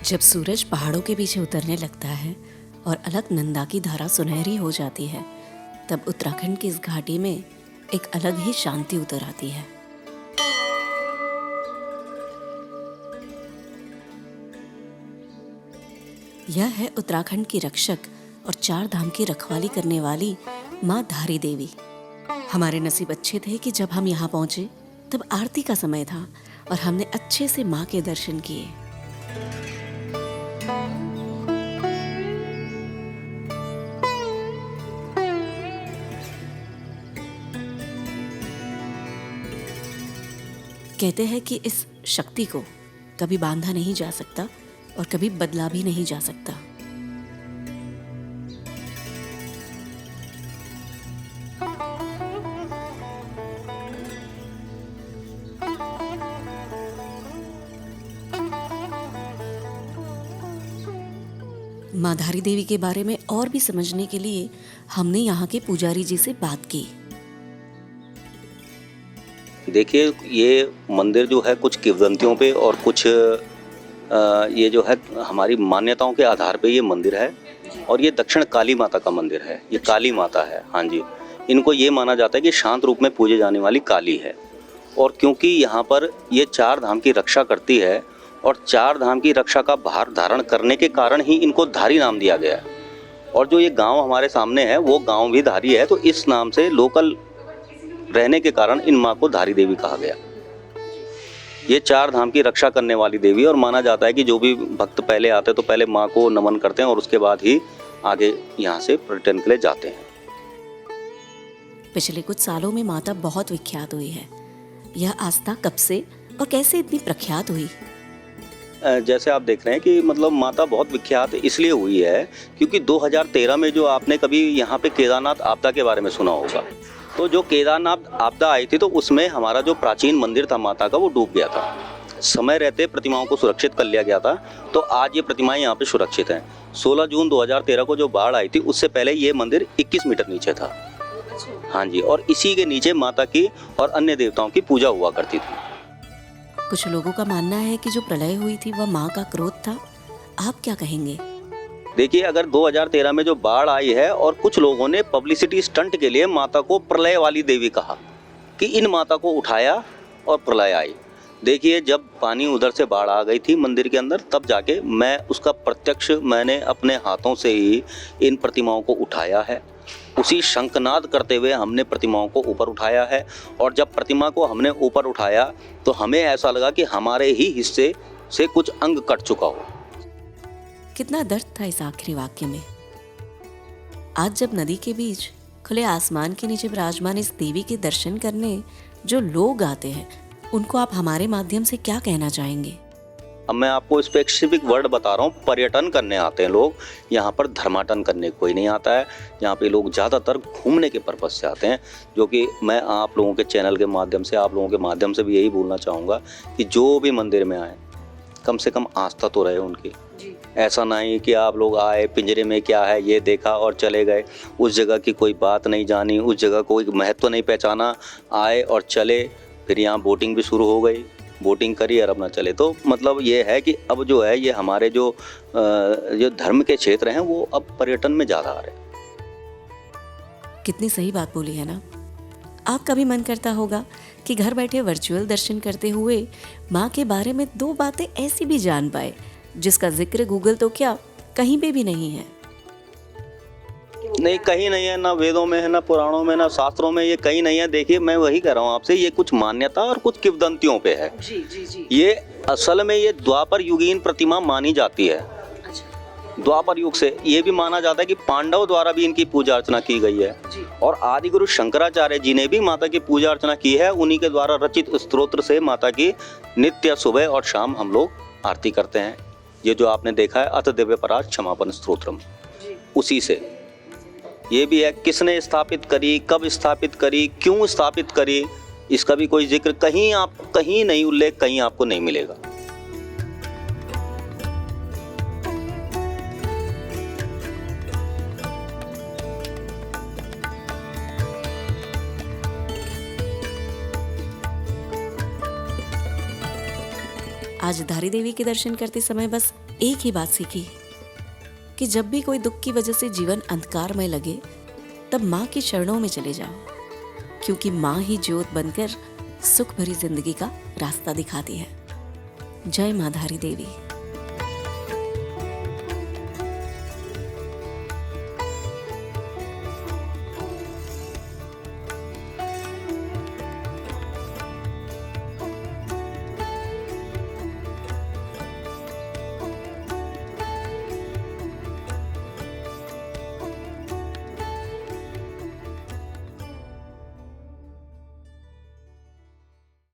जब सूरज पहाड़ों के पीछे उतरने लगता है और अलकनंदा की धारा सुनहरी हो जाती है, तब उत्तराखंड की इस घाटी में एक अलग ही शांति उतर आती है। यह है उत्तराखंड की रक्षक और 4 धाम की रखवाली करने वाली माँ धारी देवी। हमारे नसीब अच्छे थे कि जब हम यहाँ पहुंचे तब आरती का समय था और हमने अच्छे से माँ के दर्शन किए। कहते हैं कि इस शक्ति को कभी बांधा नहीं जा सकता और कभी बदला भी नहीं जा सकता। माँ धारी देवी के बारे में और भी समझने के लिए हमने यहाँ के पुजारी जी से बात की। देखिए, ये मंदिर जो है कुछ किंवदंतियों पे और कुछ ये जो है हमारी मान्यताओं के आधार पे ये मंदिर है। और ये दक्षिण काली माता का मंदिर है। ये काली माता है। हाँ जी, इनको ये माना जाता है कि शांत रूप में पूजे जाने वाली काली है। और क्योंकि यहाँ पर ये 4 धाम की रक्षा करती है और 4 धाम की रक्षा का भार धारण करने के कारण ही इनको धारी नाम दिया गया है। और जो ये गांव हमारे सामने है वो गांव भी धारी है, तो इस नाम से लोकल रहने के कारण इन माँ को धारी देवी कहा गया। ये 4 धाम की रक्षा करने वाली देवी, और माना जाता है कि जो भी भक्त पहले आते हैं तो पहले माँ को नमन करते हैं और उसके बाद ही आगे यहाँ से पर्यटन के लिए जाते हैं। पिछले कुछ सालों में माता बहुत विख्यात हुई है। यह आस्था कब से और कैसे इतनी प्रख्यात हुई? जैसे आप देख रहे हैं कि मतलब माता बहुत विख्यात इसलिए हुई है क्योंकि 2013 में जो आपने कभी यहाँ पे केदारनाथ आपदा के बारे में सुना होगा, तो जो केदारनाथ आपदा आई थी तो उसमें हमारा जो प्राचीन मंदिर था माता का वो डूब गया था। समय रहते प्रतिमाओं को सुरक्षित कर लिया गया था, तो आज ये प्रतिमाएं यहाँ पे सुरक्षित हैं। 16 जून 2013 को जो बाढ़ आई थी उससे पहले ये मंदिर 21 मीटर नीचे था। हाँ जी, और इसी के नीचे माता की और अन्य देवताओं की पूजा हुआ करती थी। कुछ लोगों का मानना है कि जो प्रलय हुई थी वह माँ का क्रोध था। आप क्या कहेंगे? देखिए, अगर 2013 में जो बाढ़ आई है और कुछ लोगों ने पब्लिसिटी स्टंट के लिए माता को प्रलय वाली देवी कहा कि इन माता को उठाया और प्रलय आई। देखिए, जब पानी उधर से बाढ़ आ गई थी मंदिर के अंदर, तब जाके मैं उसका प्रत्यक्ष मैंने अपने हाथों से ही इन प्रतिमाओं को उठाया है। उसी शंखनाद करते हुए हमने प्रतिमाओं को ऊपर उठाया है। और जब प्रतिमा को हमने ऊपर उठाया तो हमें ऐसा लगा कि हमारे ही हिस्से से कुछ अंग कट चुका हो। कितना दर्द था इस आखिरी वाक्य में। आज जब नदी के बीच खुले आसमान के नीचे विराजमान इस देवी के दर्शन करने जो लोग आते हैं, उनको आप हमारे माध्यम से क्या कहना चाहेंगे? अब मैं आपको स्पेसिफिक वर्ड बता रहा हूँ। पर्यटन करने आते हैं लोग, यहाँ पर धर्माटन करने कोई नहीं आता है। यहाँ पे लोग ज़्यादातर घूमने के पर्पज़ से आते हैं, जो कि मैं आप लोगों के चैनल के माध्यम से, आप लोगों के माध्यम से भी यही बोलना चाहूँगा कि जो भी मंदिर में आए कम से कम आस्था तो रहे उनकी। ऐसा नहीं कि आप लोग आए, पिंजरे में क्या है ये देखा और चले गए, उस जगह की कोई बात नहीं जानी, उस जगह कोई महत्व नहीं पहचाना, आए और चले। फिर यहाँ बोटिंग भी शुरू हो गई, बोटिंग करी और अपना चले। तो मतलब ये है कि अब जो है ये हमारे जो धर्म के क्षेत्र हैं वो अब पर्यटन में ज़्यादा आ रहे हैं। कितनी सही बात बोली है ना। आपका भी मन करता होगा कि घर बैठे वर्चुअल दर्शन करते हुए माँ के बारे में 2 बातें ऐसी भी जान पाए जिसका जिक्र गूगल तो क्या कहीं पे भी नहीं है। नहीं, कहीं नहीं है, ना वेदों में है, ना पुराणों में, ना शास्त्रों में, ये कहीं नहीं है। देखिए, मैं वही कह रहा हूँ आपसे, ये कुछ मान्यता और कुछ किंवदंतियों पे है। जी। ये असल में ये द्वापर युगीन प्रतिमा मानी जाती है। द्वापर युग से ये भी माना जाता है कि पांडव द्वारा भी इनकी पूजा अर्चना की गई है। और आदि गुरु शंकराचार्य जी ने भी माता की पूजा अर्चना की है। उन्हीं के द्वारा रचित स्तोत्र से माता की नित्य सुबह और शाम हम लोग आरती करते हैं। ये जो आपने देखा है अथ दिव्य पराज क्षमापन स्तोत्रम, उसी से ये भी है। किसने स्थापित करी, कब स्थापित करी, क्यों स्थापित करी, इसका भी कोई जिक्र कहीं नहीं, उल्लेख कहीं आपको नहीं मिलेगा। आज धारी देवी के दर्शन करते समय बस एक ही बात सीखी कि जब भी कोई दुख की वजह से जीवन अंधकारमय लगे तब माँ की शरणों में चले जाओ, क्योंकि माँ ही ज्योत बनकर सुख भरी जिंदगी का रास्ता दिखाती है। जय माँ धारी देवी।